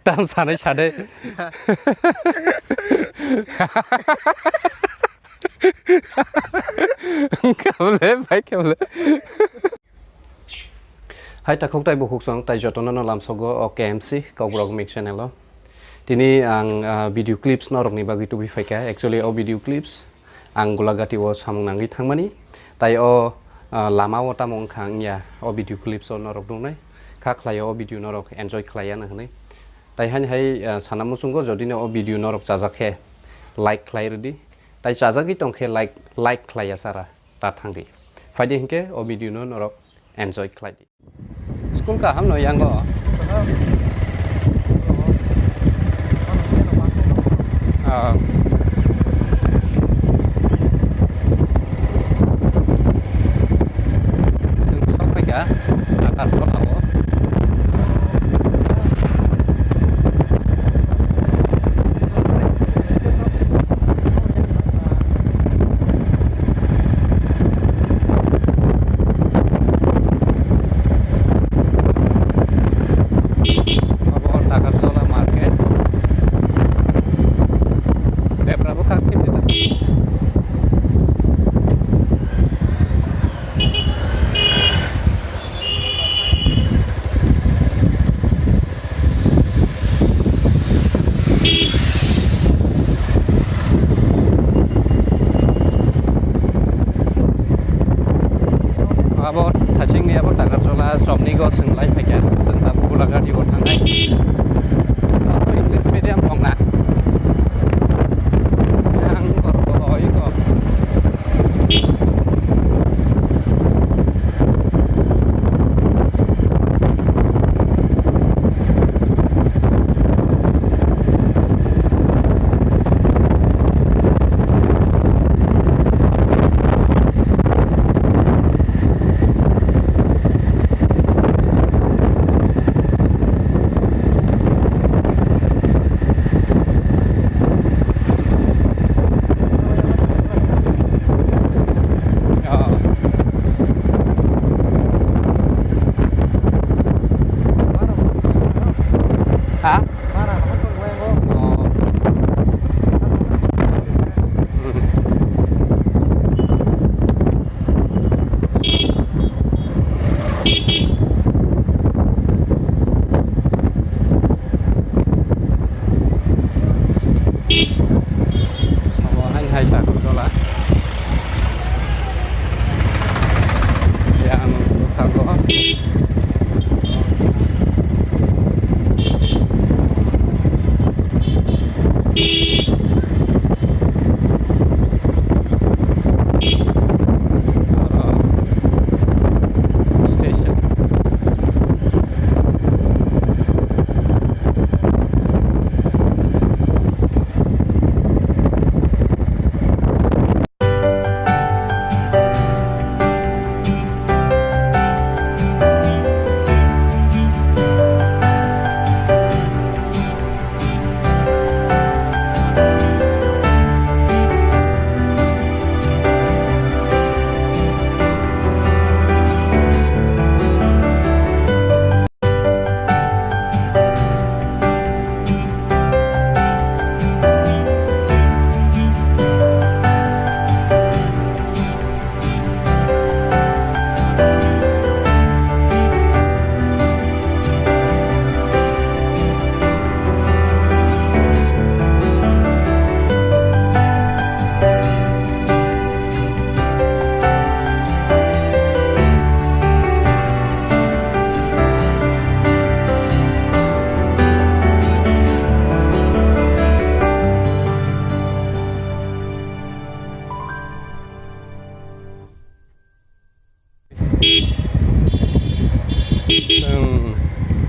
tam sane sade kabule bhai kabule hai ta khok tai bu khok song tai jotono no lam sogo o KMC Kobrok Mix channel tini ang video clips norok ni bagi tubi faika actually o video clips ang gulagati o samung nangi thangmani tai o lama o tamong khang ya o video clips o norok dungnai kha khlayo o video norok enjoy khlaya na hnai tai han hai sanamu sungo jodine o video norok jajake like khlai redi tai jajagi tongkhe like khlaya sara ta thangdi faide hinke o video no norok enjoy khlai di school ka ham no yango About touching ni about Tagarjola somni go senglai phaja seng tabu bulagati go thangai English medium ongna yang korbo iko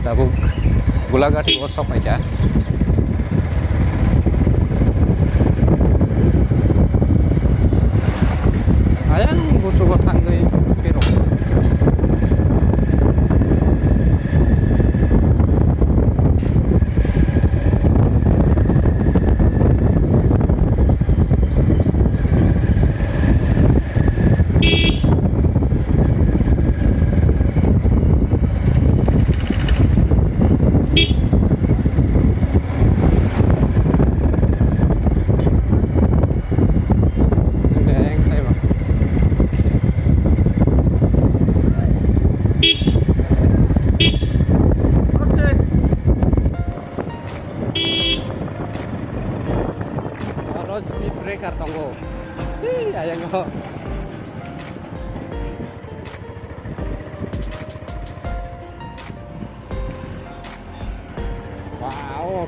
tabuk gulagati o sok aja ayang bucu go tanggai piro Wow,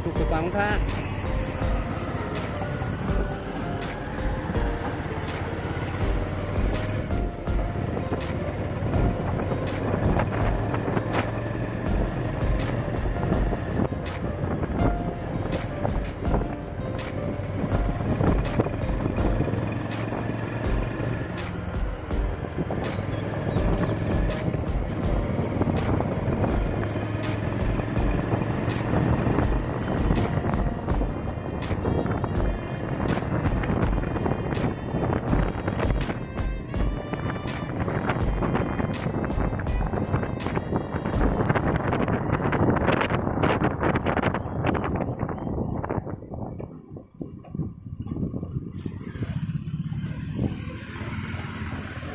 tuh ketang ta.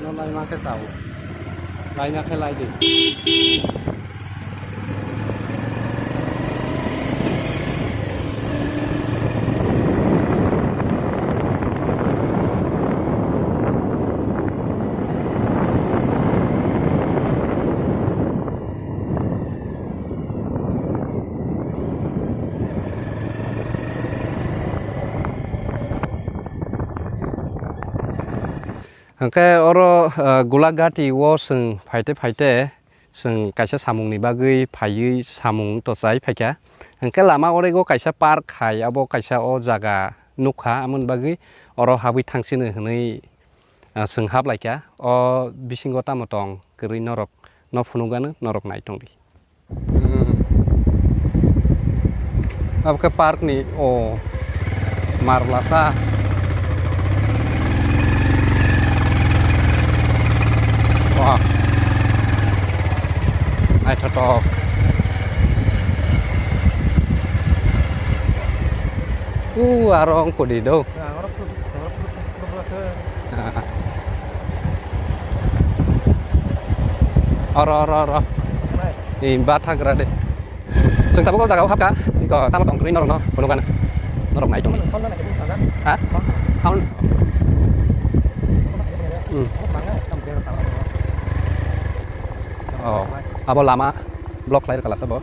Nó lay mang cái sầu lay nha cái lay đi Angke oro gulagati wo seng faite seng kaisa samung ni bagui phayi samung to chai phaika angke lama orego kaisa park khai abo kaisa o jaga nukha amon bagui oro habui thangsini hnei seng hab laika o bisingo tamotong kri norok no phunugano norok naitongdi abke park ni o marlasa wah ai thotok arong ko di do oro imba thagra de sing tabu ko jaga hap ka ko tamotong kri norok no phunugano norok naitong ha sound oh abo lama blok lain kelas abo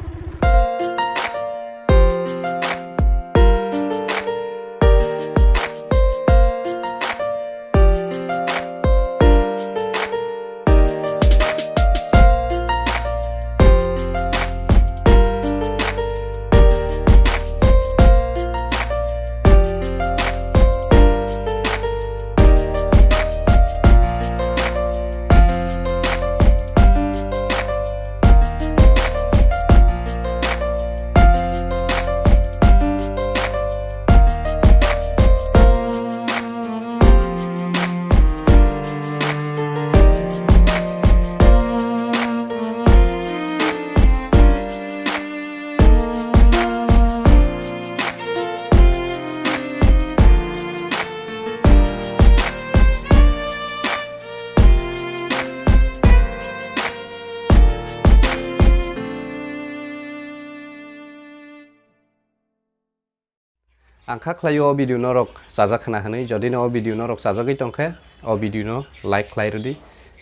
angka klayo video norok sajak khana hanai jodi no video norok sajagai tongkhe o video no like khlairodi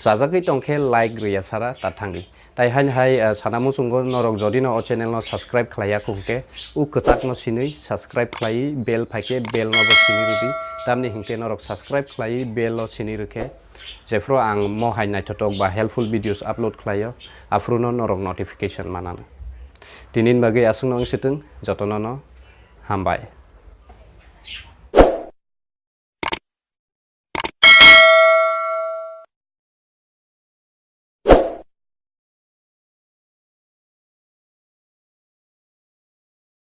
sajagai tongkhe like riya sara ta thangi tai hai sanamu sungo norok jodi no o channel no subscribe khlaya kuke u kachak no sinui subscribe khlai bell phaike bell no bo sini rudi tamni hingte norok subscribe khlai bell no sini rukhe jefro ang mo hai naithotok ba helpful videos upload khlayo afruno norok notification manana tinin bagai asung nong situng jotono no hambai